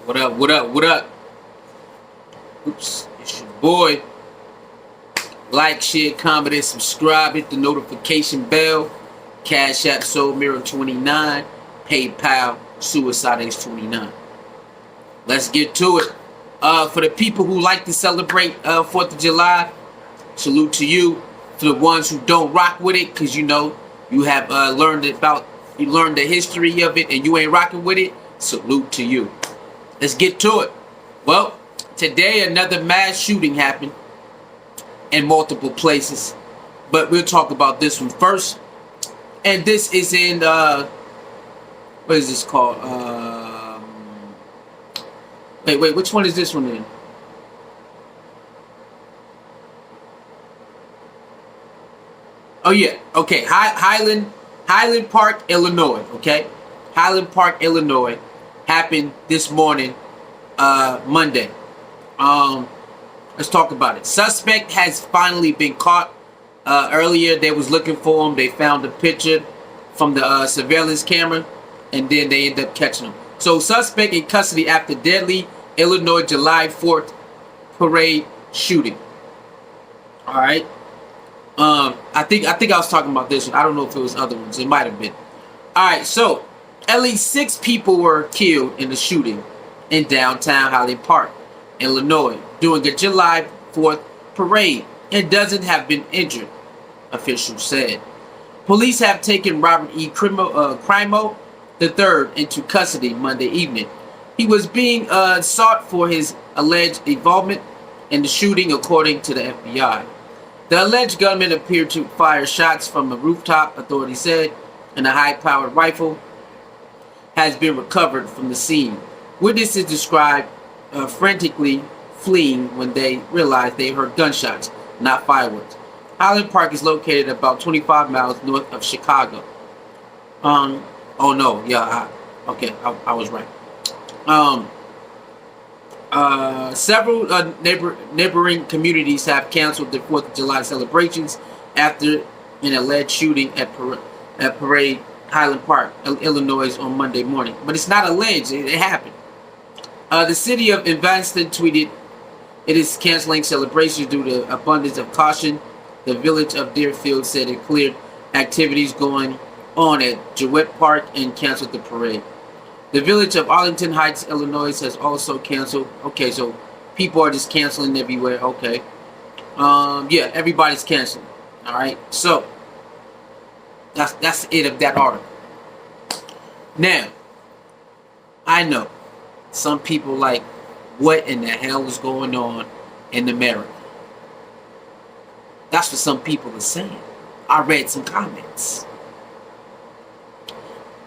What up? What up? What up? Oops, it's your boy. Like, share, comment, and subscribe. Hit the notification bell. Cash App Soul Mirror 29. PayPal Suicide Ace 29. Let's get to it. For the people who like to celebrate 4th of July, salute to you. For the ones who don't rock with it, because you know you have learned the history of it and you ain't rocking with it, salute to you. Let's get to it. Well, today another mass shooting happened in multiple places, but we'll talk about this one first. And this is in what is this called? Wait, which one is this one in? Oh yeah, okay. Highland Park, Illinois. Okay, Highland Park, Illinois, happened this morning, Monday. Let's talk about it. Suspect has finally been caught. Earlier they was looking for him. They found a picture from the surveillance camera, and then they ended up catching him. So suspect in custody after deadly Illinois July 4th parade shooting. All right. I think I was talking about this one. I don't know if it was other ones. It might have been. All right. So at least 6 people were killed in the shooting in downtown Highland Park, Illinois, during a July 4th parade, and doesn't have been injured, officials said. Police have taken Robert E. Crimo III into custody Monday evening. He was being sought for his alleged involvement in the shooting, according to the FBI. The alleged gunman appeared to fire shots from a rooftop, authorities said, and a high-powered rifle has been recovered from the scene. Witnesses described frantically fleeing when they realized they heard gunshots, not fireworks. Highland Park is located about 25 miles north of Chicago. Oh no, yeah, I was right. Several neighboring communities have canceled their 4th of July celebrations after an alleged shooting at Parade Highland Park, Illinois on Monday morning. But it's not alleged, it happened. The city of Evanston tweeted it is canceling celebrations due to abundance of caution. The village of Deerfield said it cleared activities going on at Jewett Park and canceled the parade. The village of Arlington Heights, Illinois has also canceled. Okay, so people are just canceling everywhere. Okay. Yeah, everybody's canceling. All right. So that's it of that article. Now, I know some people like, what in the hell is going on in America? That's what some people are saying. I read some comments.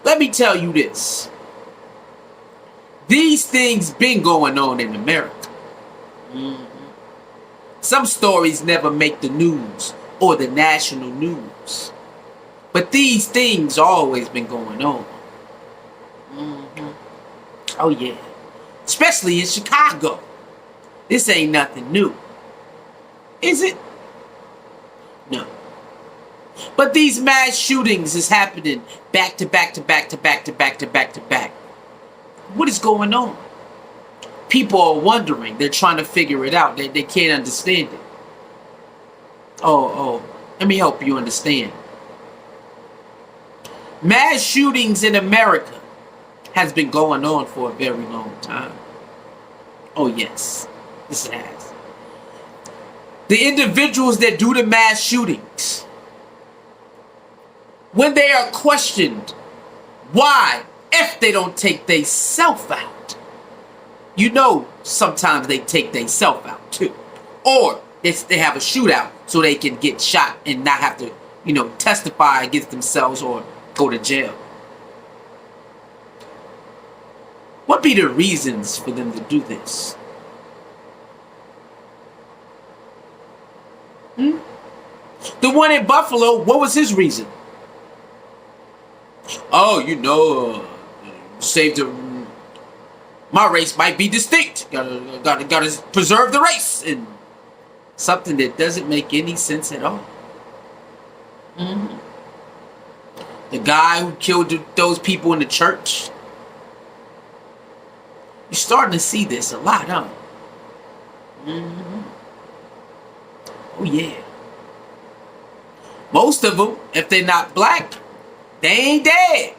Let me tell you this. These things been going on in America. Some stories never make the news or the national news. But these things always been going on. Oh yeah. Especially in Chicago. This ain't nothing new. Is it? No. But these mass shootings is happening back to back to back to back to back to back to back. What is going on? People are wondering. They're trying to figure it out. They can't understand it. Oh, let me help you understand. Mass shootings in America has been going on for a very long time. Oh yes, this has. The individuals that do the mass shootings, when they are questioned why, if they don't take they self out, you know sometimes they take they self out too. Or they have a shootout so they can get shot and not have to, testify against themselves or go to jail. What be the reasons for them to do this? The one in Buffalo, what was his reason? Oh, save my race might be distinct. Gotta preserve the race. And something that doesn't make any sense at all. The guy who killed those people in the church, You're starting to see this a lot, huh? Mm-hmm. Oh, yeah. Most of them, if they're not black, they ain't dead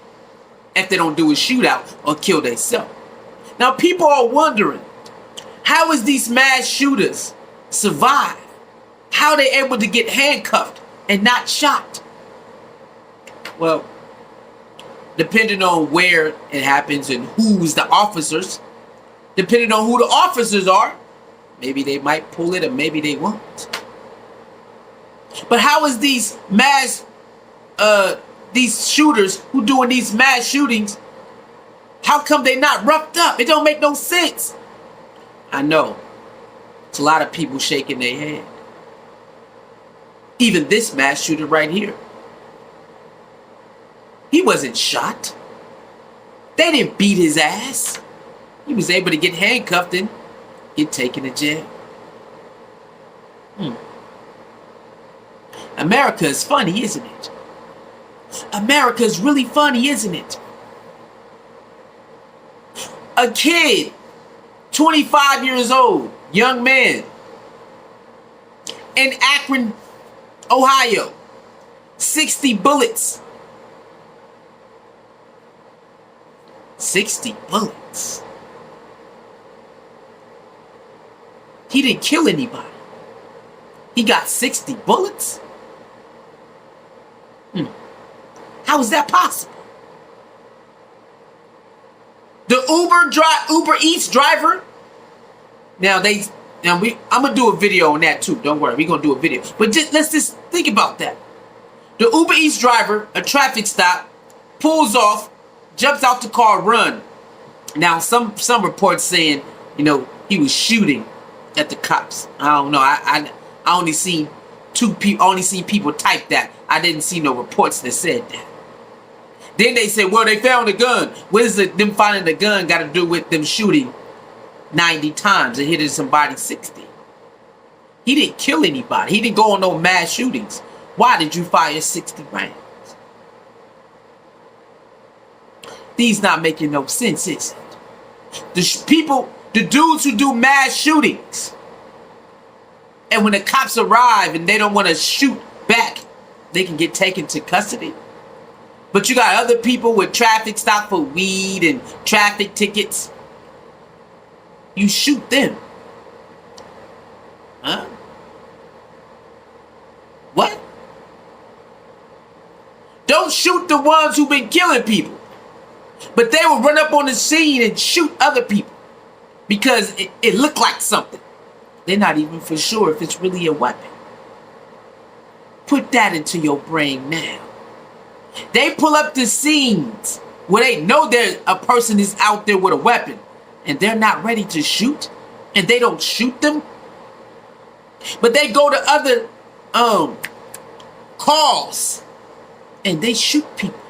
if they don't do a shootout or kill themselves. Now, people are wondering, how is these mass shooters survive? How are they able to get handcuffed and not shot? Well, depending on where it happens and who's the officers, depending on who the officers are, maybe they might pull it or maybe they won't. But how is these shooters who doing these mass shootings, how come they not roughed up? It don't make no sense. I know. It's a lot of people shaking their head. Even this mass shooter right here. He wasn't shot. They didn't beat his ass. He was able to get handcuffed and get taken to jail. America is funny, isn't it? America is really funny, isn't it? A kid, 25 years old, young man, in Akron, Ohio, 60 bullets. 60 bullets. He didn't kill anybody. He got 60 bullets? How is that possible? The Uber Eats driver. Now I'm gonna do a video on that too. Don't worry, we're gonna do a video. But let's just think about that. The Uber Eats driver, a traffic stop, pulls off, jumps out the car, run. Now some reports saying, he was shooting at the cops. I don't know. I only seen two people. Only seen people type that. I didn't see no reports that said that. Then they said, well, they found a gun. What is them finding the gun got to do with them shooting 90 times and hitting somebody 60? He didn't kill anybody. He didn't go on no mass shootings. Why did you fire 60 rounds? These not making no sense, is it? The dudes who do mass shootings, and when the cops arrive and they don't want to shoot back, they can get taken to custody. But you got other people with traffic stop for weed and traffic tickets. You shoot them. Huh? What? Don't shoot the ones who've been killing people. But they will run up on the scene and shoot other people because it looked like something. They're not even for sure if it's really a weapon. Put that into your brain now. They pull up the scenes where they know a person is out there with a weapon and they're not ready to shoot and they don't shoot them. But they go to other calls and they shoot people.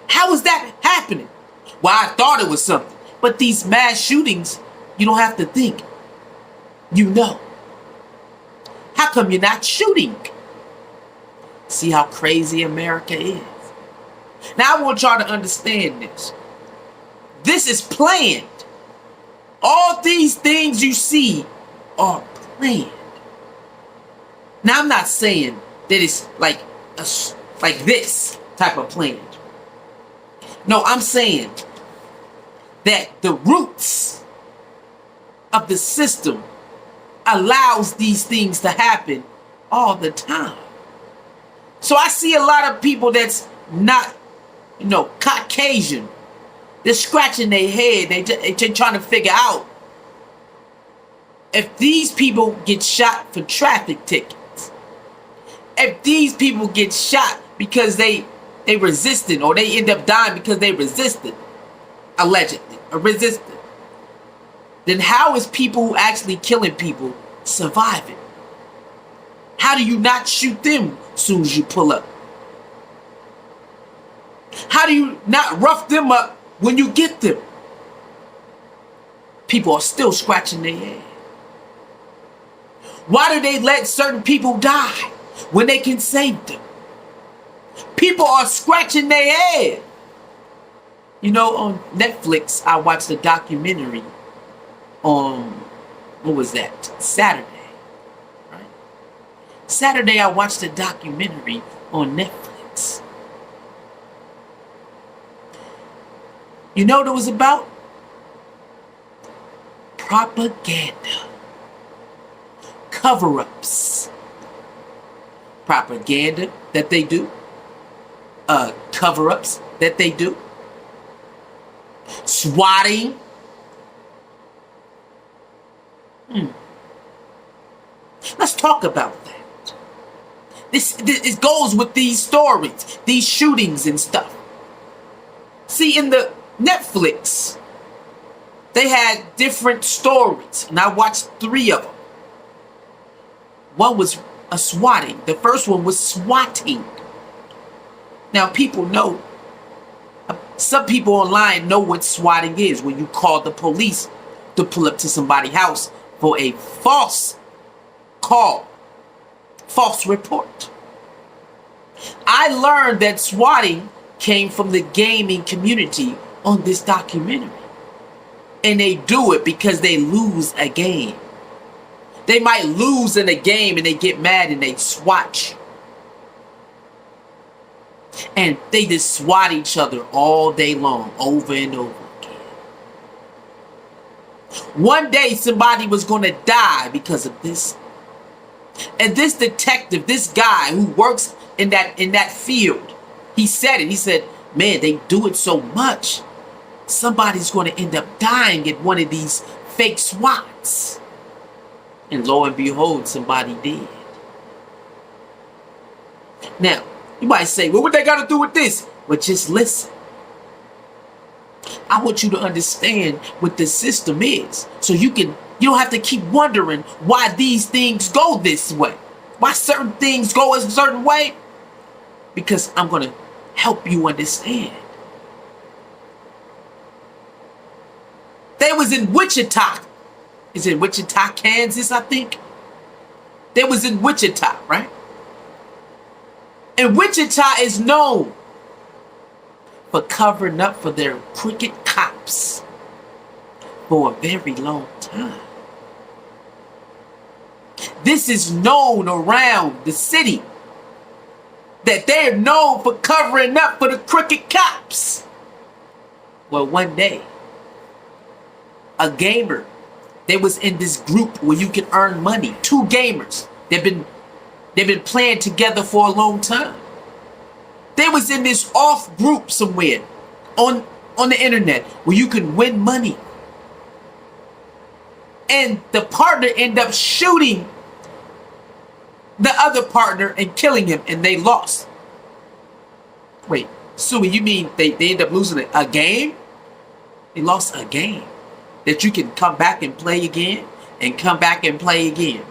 How is that happening? Well, I thought it was something. But these mass shootings, you don't have to think. You know. How come you're not shooting? See how crazy America is. Now I want y'all to understand this. This is planned. All these things you see are planned. Now I'm not saying that it's like this type of planned. No, I'm saying that the roots of the system allows these things to happen all the time. So I see a lot of people that's not, Caucasian. They're scratching their head. They're trying to figure out if these people get shot for traffic tickets. If these people get shot because they resisted or they end up dying because they resisted, allegedly, or resisted, then how is people who actually killing people surviving? How do you not shoot them as soon as you pull up? How do you not rough them up when you get them? People are still scratching their head. Why do they let certain people die when they can save them? People are scratching their head. You know, on Netflix, I watched a documentary on, what was that? Saturday, right? Saturday, I watched a documentary on Netflix. You know what it was about? Propaganda. Cover-ups. Propaganda that they do. Cover-ups that they do. Swatting. Let's talk about that. This it goes with these stories, these shootings and stuff. See, in the Netflix, they had different stories, and I watched 3 of them. One was a swatting. The first one was swatting. Now, people know, some people online know what swatting is, when you call the police to pull up to somebody's house for a false call, false report. I learned that swatting came from the gaming community on this documentary. And they do it because they lose a game. They might lose in a game and they get mad and they swat. And they just swat each other all day long, over and over again. One day somebody was going to die because of this. And this detective, this guy who works in that field, he said it. He said, man, they do it so much. Somebody's going to end up dying at one of these fake swats. And lo and behold, somebody did. Now, you might say, well, what they got to do with this? But just listen. I want you to understand what the system is. So you don't have to keep wondering why these things go this way. Why certain things go a certain way. Because I'm going to help you understand. They was in Wichita. Is it Wichita, Kansas, I think? They was in Wichita, right? And Wichita is known for covering up for their crooked cops for a very long time. This is known around the city, that they're known for covering up for the crooked cops. Well, one day, a gamer, they was in this group where you can earn money. 2 gamers. They've been playing together for a long time. They was in this off group somewhere on the internet where you can win money. And the partner ended up shooting the other partner and killing him, and they lost. Wait, Sui, you mean they ended up losing a game? They lost a game that you can come back and play again and come back and play again.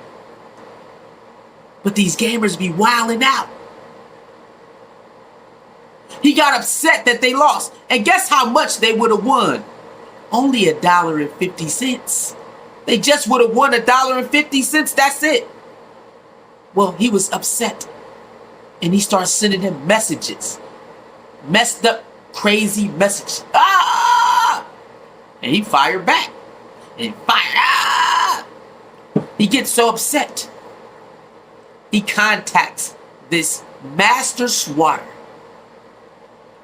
But these gamers be wilding out. He got upset that they lost. And guess how much they would have won? Only $1.50. They just would have won $1.50. That's it. Well, he was upset. And he started sending him messages. Messed up, crazy messages. Ah! And he fired back. And fired. Ah! He gets so upset. He contacts this master swatter.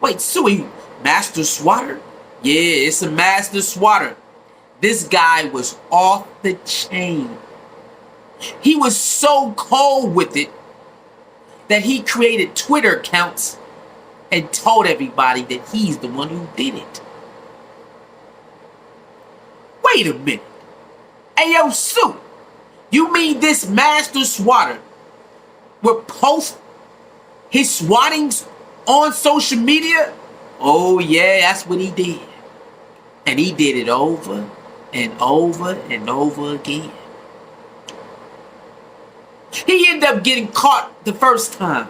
Wait, Sui, master swatter? Yeah, it's a master swatter. This guy was off the chain. He was so cold with it that he created Twitter accounts and told everybody that he's the one who did it. Wait a minute. Hey, yo, Sue, you mean this master swatter would post his swattings on social media? Oh, yeah, that's what he did. And he did it over and over and over again. He ended up getting caught the first time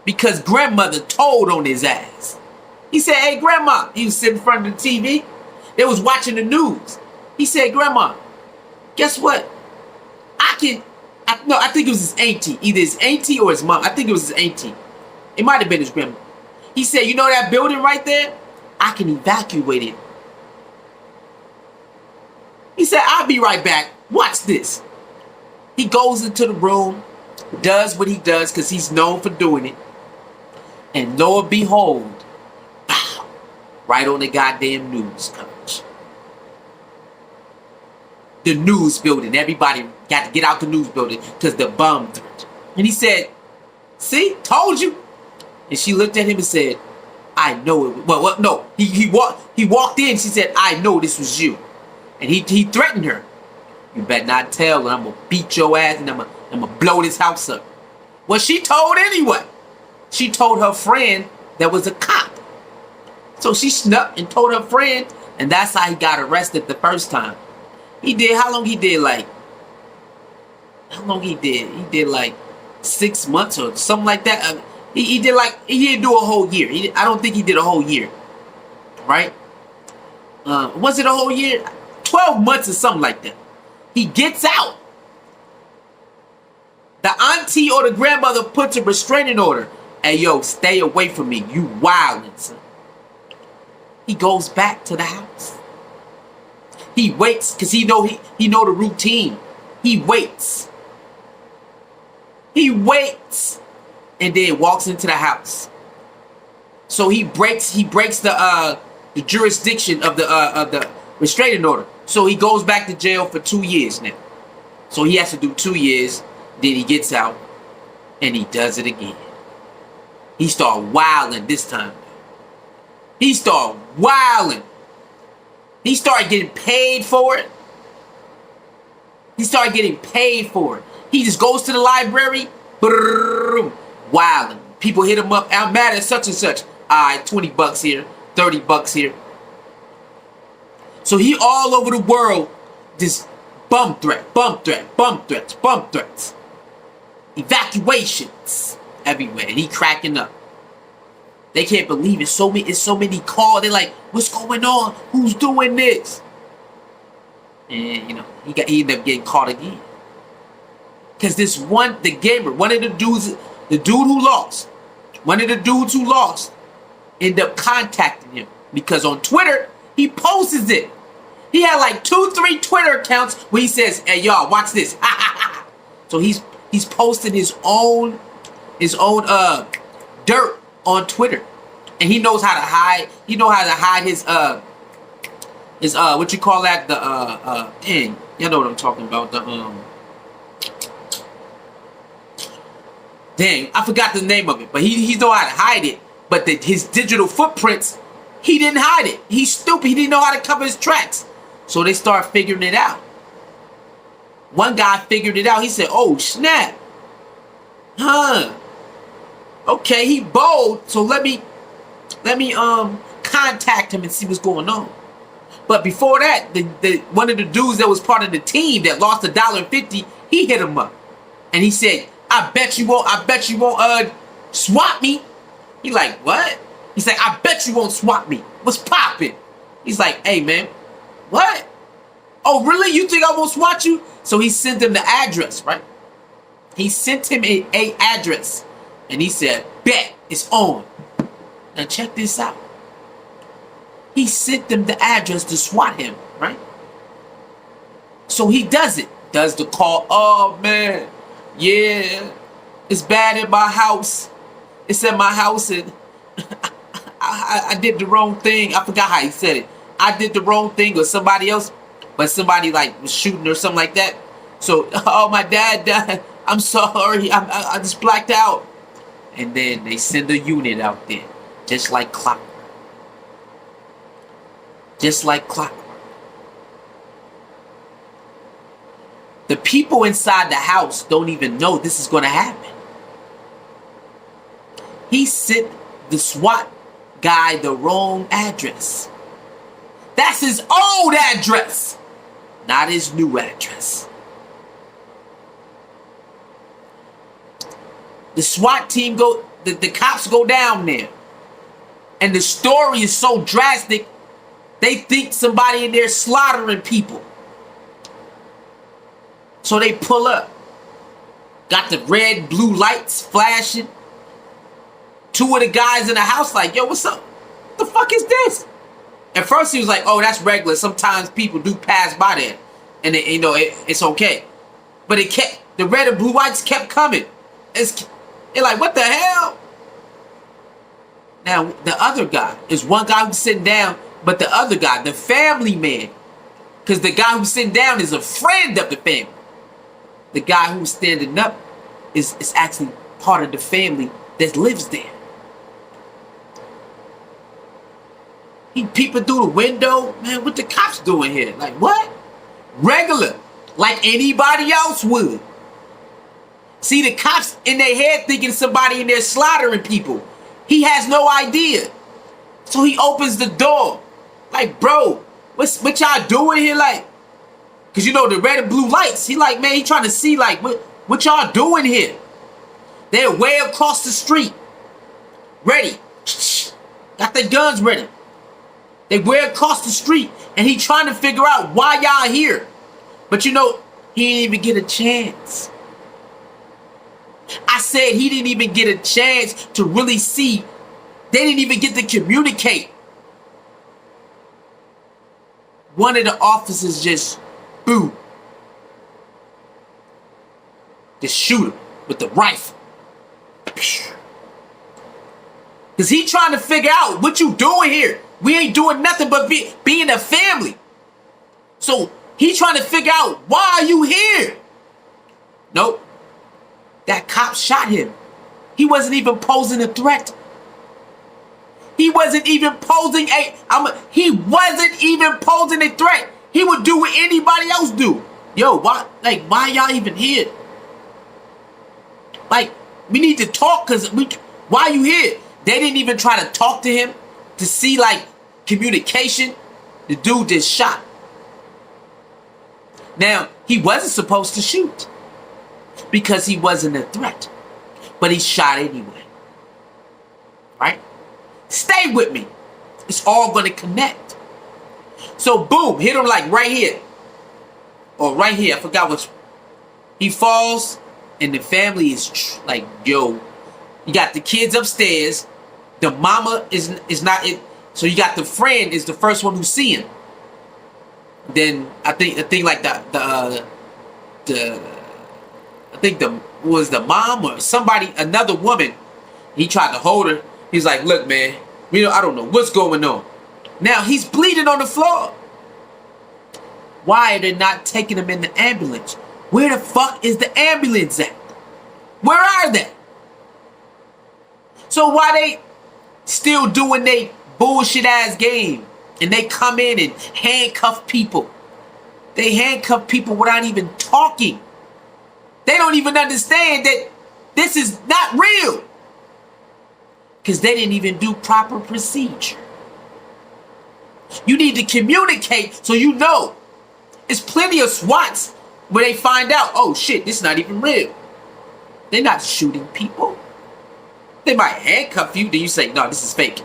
because grandmother told on his ass. He said, hey, grandma. He was sitting in front of the TV. They was watching the news. He said, grandma, guess what? I think it was his auntie. Either his auntie or his mom. I think it was his auntie. It might have been his grandma. He said, you know that building right there? I can evacuate it. He said, I'll be right back. Watch this. He goes into the room, does what he does because he's known for doing it. And lo and behold, pow, right on the goddamn news coverage. The news building. Everybody got to get out the news building because the bomb threat. And he said, see, told you. And she looked at him and said, I know it. Well, no. He walked in. She said, I know this was you. And he threatened her. You better not tell, and I'm going to beat your ass, and I'm going to blow this house up. Well, she told anyway. She told her friend that was a cop. So she snuck and told her friend, and that's how he got arrested the first time. He did, how long he did, like, He did like 6 months or something like that. He didn't do a whole year. I don't think he did a whole year. Right? Was it a whole year? 12 months or something like that. He gets out. The auntie or the grandmother puts a restraining order. Hey, yo, stay away from me. You wildin', son. He goes back to the house. He waits because he know the routine. He waits. He waits. And then walks into the house. So he breaks the jurisdiction of the restraining order. So he goes back to jail for 2 years now. So he has to do 2 years. Then he gets out. And he does it again. He started wilding this time. He started wilding. He started getting paid for it. He started getting paid for it. He just goes to the library. Wilding. People hit him up. I'm mad at such and such. Alright, $20 here. $30 here. So he all over the world, just bum threats, evacuations everywhere, and he cracking up. They can't believe it. It's so many calls. They're like, "What's going on? Who's doing this?" And he ended up getting caught again. Cause the gamer, one of the dudes who lost, ended up contacting him because on Twitter he posts it. He had like 2-3 Twitter accounts where he says, "Hey y'all, watch this." So he's posting his own dirt on Twitter, and he knows how to hide. He knows how to hide his what you call that, dang, y'all know what I'm talking about, dang, I forgot the name of it, but he know how to hide it. But his digital footprints, he didn't hide it. He's stupid. He didn't know how to cover his tracks. So they start figuring it out. One guy figured it out. He said, "Oh snap, okay, he bold. So let me contact him and see what's going on." But before that, the one of the dudes that was part of the team that lost $1.50, he hit him up, and he said, I bet you won't swap me." He like, "What?" He's like, "I bet you won't swap me. What's poppin'?" He's like, "Hey man, what? Oh really? You think I won't swat you?" So he sent him the address, right? He sent him a address, and he said, "Bet, it's on." Now check this out. He sent them the address to swat him, right? So he does it. Does the call. "Oh man, yeah, it's bad in my house. It's at my house, and I did the wrong thing." I forgot how he said it. I did the wrong thing, or somebody else, but somebody like was shooting or something like that. So, "Oh, my dad died. I'm sorry. I just blacked out." And then they send a unit out there, just like clockwork. Just like clockwork. The people inside the house don't even know this is going to happen. He sent the SWAT guy the wrong address. That's his old address, not his new address. The SWAT team the cops go down there, and the story is so drastic, they think somebody in there slaughtering people. So they pull up. Got the red, blue lights flashing. Two of the guys in the house like, "Yo, what's up? What the fuck is this?" At first he was like, "Oh, that's regular. Sometimes people do pass by there, and it's okay." But the red and blue lights kept coming. They're like, "What the hell?" Now the other guy is one guy who's sitting down, but the other guy, the family man, because the guy who's sitting down is a friend of the family. The guy who's standing up is actually part of the family that lives there. He peeping through the window. Man, what the cops doing here? Like, what? Regular. Like anybody else would. See, the cops in their head thinking somebody in there slaughtering people. He has no idea. So he opens the door. Like, bro, what y'all doing here? Like, because the red and blue lights. He like, man, he trying to see, like, what y'all doing here? They're way across the street. Ready. Got their guns ready. They way across the street. And he trying to figure out why y'all here. But he didn't even get a chance. I said he didn't even get a chance to really see. They didn't even get to communicate. One of the officers just, boom. Just shoot him with the rifle. Because he trying to figure out what you doing here. We ain't doing nothing but being a family. So he trying to figure out, why are you here? Nope. That cop shot him. He wasn't even posing a threat. He wasn't even posing he wasn't even posing a threat. He would do what anybody else do. Yo, why y'all even here? Like, we need to talk, because why you here? They didn't even try to talk to him to see, like, communication. The dude just shot. Now, he wasn't supposed to shoot because he wasn't a threat. But he shot anyway. Right? Stay with me. It's all going to connect. So, boom, hit him like right here. Or right here. I forgot which. He falls, and the family is like, yo. You got the kids upstairs. The mama is not it. So you got the friend is the first one who see him. Then I think like I think was the mom or somebody, another woman. He tried to hold her. He's like, look, man, I don't know what's going on. Now he's bleeding on the floor. Why are they not taking him in the ambulance? Where the fuck is the ambulance at? Where are they? So why they still doing they bullshit ass game? And they come in and handcuff people. They handcuff people without even talking. They don't even understand that this is not real. Because they didn't even do proper procedure. You need to communicate so you know. There's plenty of SWATs where they find out, oh shit, this is not even real. They're not shooting people. They might handcuff you, then you say, no, this is fake.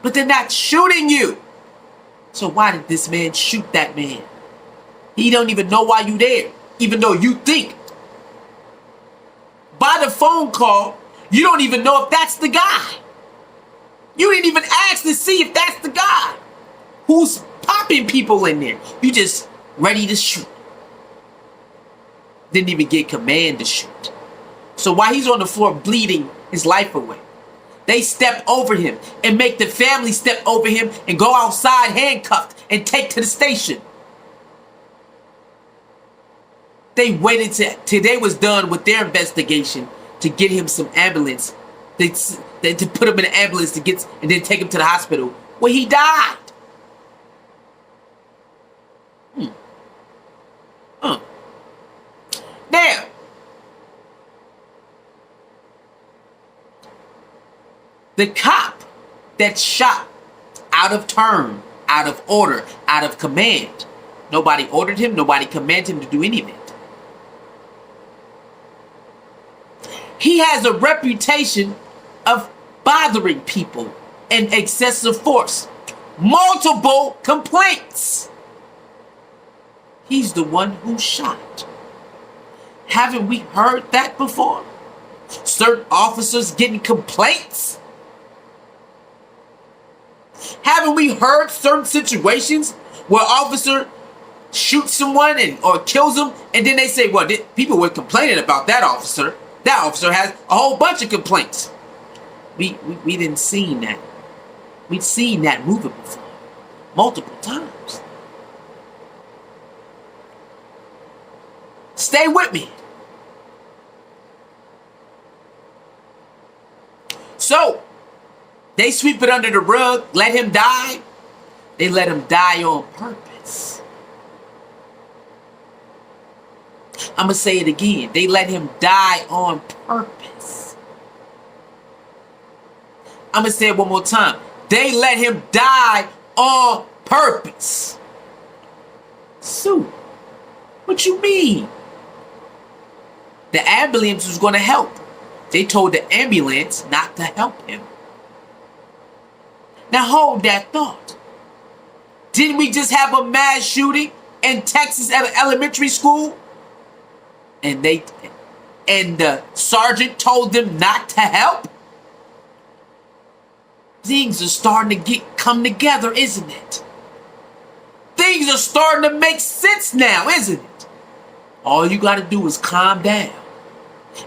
But they're not shooting you. So why did this man shoot that man? He don't even know why you there, even though you think. By the phone call, you don't even know if that's the guy. You didn't even ask to see if that's the guy who's popping people in there. You just ready to shoot. Didn't even get command to shoot. So while he's on the floor bleeding his life away, they step over him and make the family step over him and go outside handcuffed and take to the station. They waited till they was done with their investigation to get him some ambulance. They to put him in an ambulance and then take him to the hospital where he died. Now, the cop that shot out of turn, out of order, out of command. Nobody ordered him, nobody commanded him to do any of it. He has a reputation of bothering people and excessive force. Multiple complaints. He's the one who shot. Haven't we heard that before? Certain officers getting complaints Haven't we heard certain situations where officer shoots someone or kills them, and then they say, well, people were complaining about that officer. That officer has a whole bunch of complaints. We didn't see that. We've seen that movie before, multiple times. Stay with me. So, they sweep it under the rug, let him die. They let him die on purpose. I'm going to say it again. They let him die on purpose. I'm going to say it one more time. They let him die on purpose. So, what you mean? The ambulance was going to help. They told the ambulance not to help him. Now hold that thought. Didn't we just have a mass shooting in Texas at an elementary school? And the sergeant told them not to help? Things are starting to come together, isn't it? Things are starting to make sense now, isn't it? All you got to do is calm down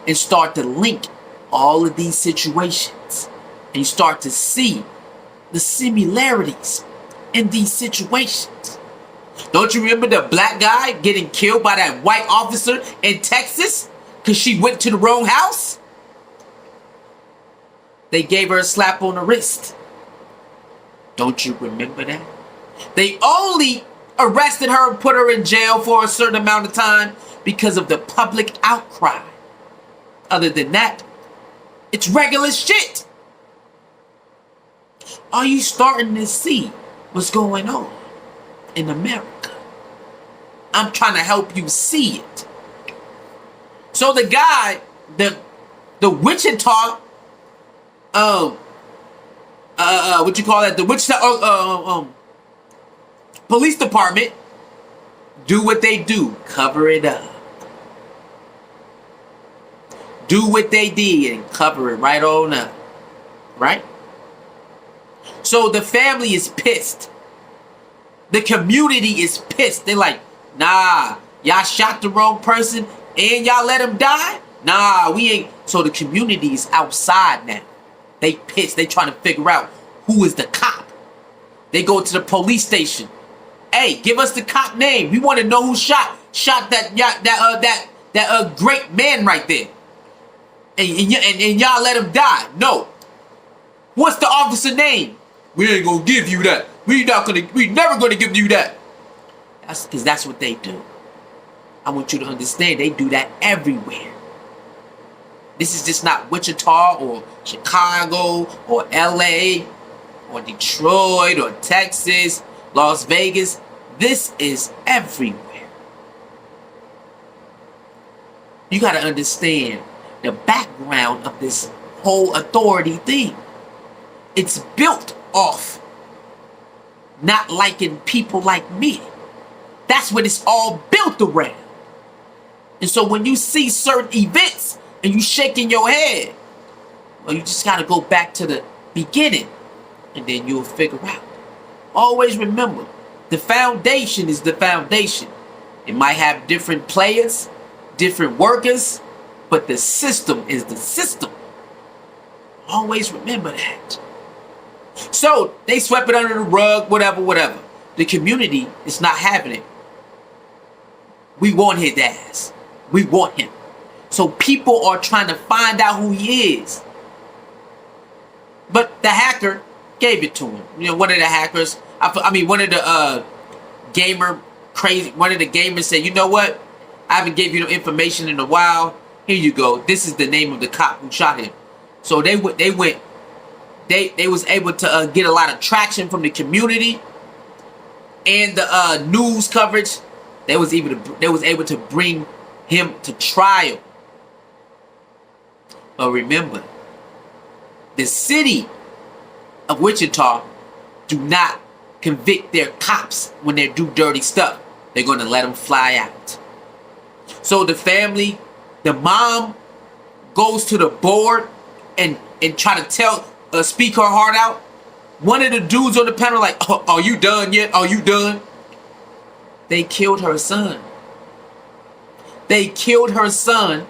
and start to link all of these situations. And you start to see the similarities in these situations. Don't you remember the black guy getting killed by that white officer in Texas because she went to the wrong house? They gave her a slap on the wrist. Don't you remember that? They only arrested her and put her in jail for a certain amount of time because of the public outcry. Other than that, it's regular shit. Are you starting to see what's going on in America? I'm trying to help you see it. So the guy, the Wichita, what you call that? The Wichita police department do what they do, cover it up. Do what they did and cover it right on up, right? So the family is pissed. The community is pissed. They're like, nah, y'all shot the wrong person and y'all let him die? Nah, we ain't. So the community is outside now. They pissed. They trying to figure out who is the cop. They go to the police station. Hey, give us the cop name. We want to know who shot that great man right there. And y'all let him die. No. What's the officer name? We ain't gonna give you that. We never gonna give you that. That's because that's what they do. I want you to understand they do that everywhere. This is just not Wichita or Chicago or LA or Detroit or Texas, Las Vegas. This is everywhere. You gotta understand the background of this whole authority thing. It's built off not liking people like me. That's what it's all built around. And so when you see certain events and you shaking your head, well, you just got to go back to the beginning and then you'll figure out. Always remember, the foundation is the foundation. It might have different players, different workers, but the system is the system. Always remember that. So they swept it under the rug, whatever. The community is not having it. We want his ass. We want him. So people are trying to find out who he is. But the hacker gave it to him. You know, one of the hackers, one of the one of the gamers said, you know what? I haven't gave you no information in a while. Here you go. This is the name of the cop who shot him. So they was able to get a lot of traction from the community and the news coverage. They was able to bring him to trial. But remember, the city of Wichita do not convict their cops when they do dirty stuff. They're going to let them fly out. So the family, the mom goes to the board and try to speak her heart out. One of the dudes on the panel like, oh, are you done yet? Are you done? They killed her son. They killed her son,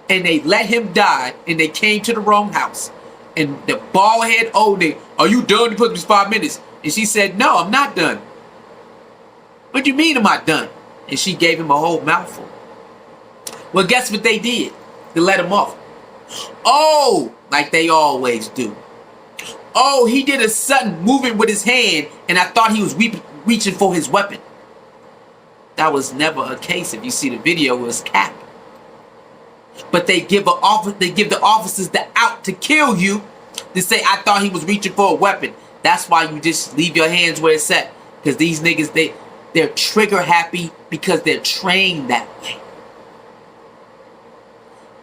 and they let him die, and they came to the wrong house. And the bald head old nigga, are you done? You supposed to be 5 minutes. And she said, no, I'm not done. What do you mean am I done? And she gave him a whole mouthful. Well, guess what they did? They let him off. Oh, like they always do. Oh, he did a sudden movement with his hand, and I thought he was reaching for his weapon. That was never a case. If you see the video, it was cap. But they give the officers the out to kill you. To say, I thought he was reaching for a weapon. That's why you just leave your hands where it's at. Because these niggas, they're trigger happy because they're trained that way.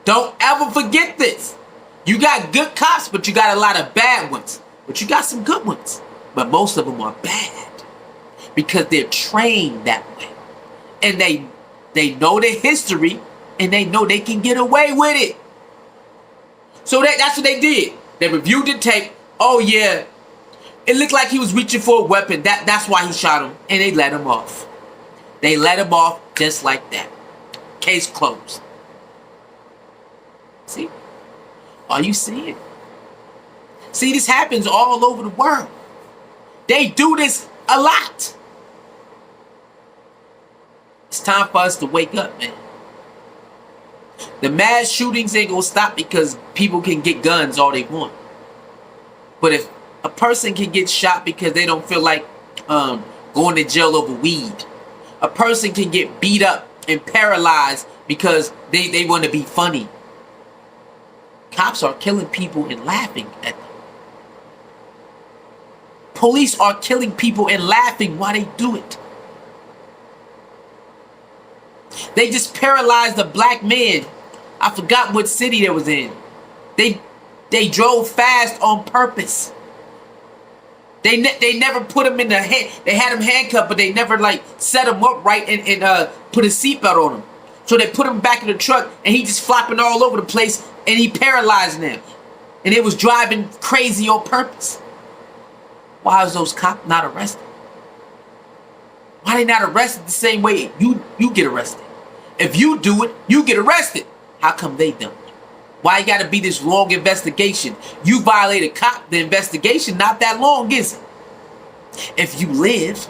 Don't ever forget this. You got good cops, but you got a lot of bad ones. But you got some good ones. But most of them are bad. Because they're trained that way. And they know the history, and they know they can get away with it. So that's what they did. They reviewed the tape. Oh yeah, it looked like he was reaching for a weapon. That's why he shot him, and they let him off. They let him off just like that. Case closed. See? Are you seeing? See, this happens all over the world. They do this a lot. It's time for us to wake up, man. The mass shootings ain't gonna stop because people can get guns all they want. But if a person can get shot because they don't feel like going to jail over weed, a person can get beat up and paralyzed because they want to be funny. Cops are killing people and laughing at them. Police are killing people and laughing while they do it. They just paralyzed a black man. I forgot what city they was in. They drove fast on purpose. They never put him in the head. They had him handcuffed, but they never like set him up right and put a seatbelt on him. So they put him back in the truck, and he just flopping all over the place, and he paralyzed them. And they was driving crazy on purpose. Why was those cops not arrested? Why they not arrested the same way you get arrested? If you do it, you get arrested. How come they don't? Why you gotta be this long investigation? You violate a cop, the investigation not that long, is it? If you live.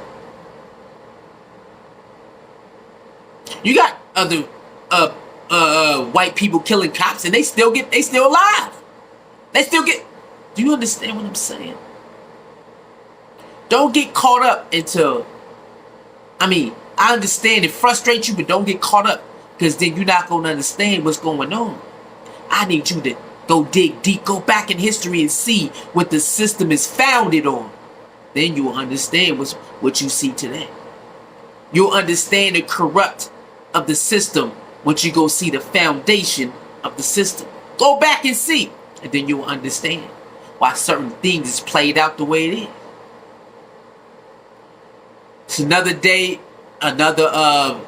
You got other white people killing cops and they still alive. They still get. Do you understand what I'm saying? Don't get caught up into. I understand it frustrates you, but don't get caught up, because then you're not going to understand what's going on. I need you to go dig deep, go back in history and see what the system is founded on. Then you'll understand what you see today. You'll understand the corrupt of the system once you go see the foundation of the system. Go back and see, and then you'll understand why certain things is played out the way it is. It's another day, another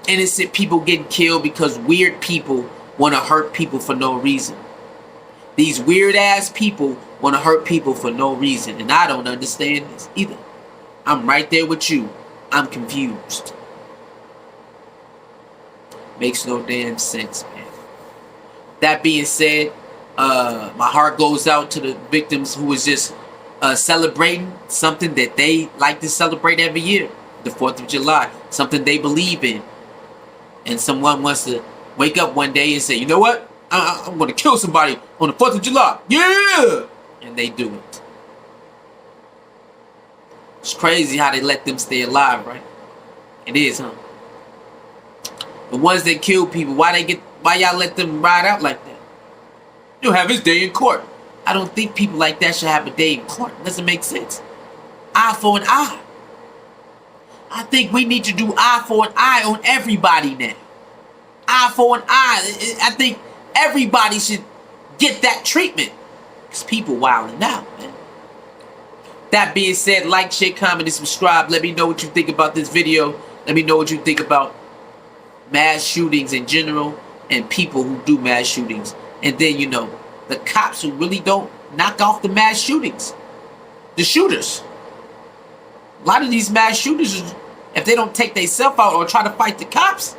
innocent people getting killed because weird people want to hurt people for no reason. These weird ass people want to hurt people for no reason, and I don't understand this either. I'm right there with you. I'm confused. Makes no damn sense, man. That being said, my heart goes out to the victims who was just celebrating something that they like to celebrate every year, the 4th of July, something they believe in. And someone wants to wake up one day and say, you know what? I'm going to kill somebody on the 4th of July. Yeah! And they do it. It's crazy how they let them stay alive, right? It is, huh? The ones that kill people, why y'all let them ride out like that? You'll have his day in court. I don't think people like that should have a day in court. It doesn't make sense. Eye for an eye. I think we need to do eye for an eye on everybody now. Eye for an eye. I think everybody should get that treatment. Because people wilding out, man. That being said, like, share, comment, and subscribe. Let me know what you think about this video. Let me know what you think about mass shootings in general and people who do mass shootings. And then, the cops who really don't knock off the mass shootings. the shooters. A lot of these mass shooters, if they don't take themselves out or try to fight the cops,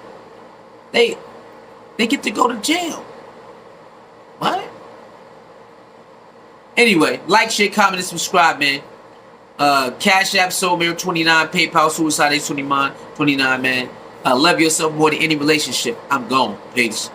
they get to go to jail. What? Anyway, like, share, comment, and subscribe, man. Cash App, SoulMare29, PayPal, Suicide 29, man. Love yourself more than any relationship. I'm gone. Peace.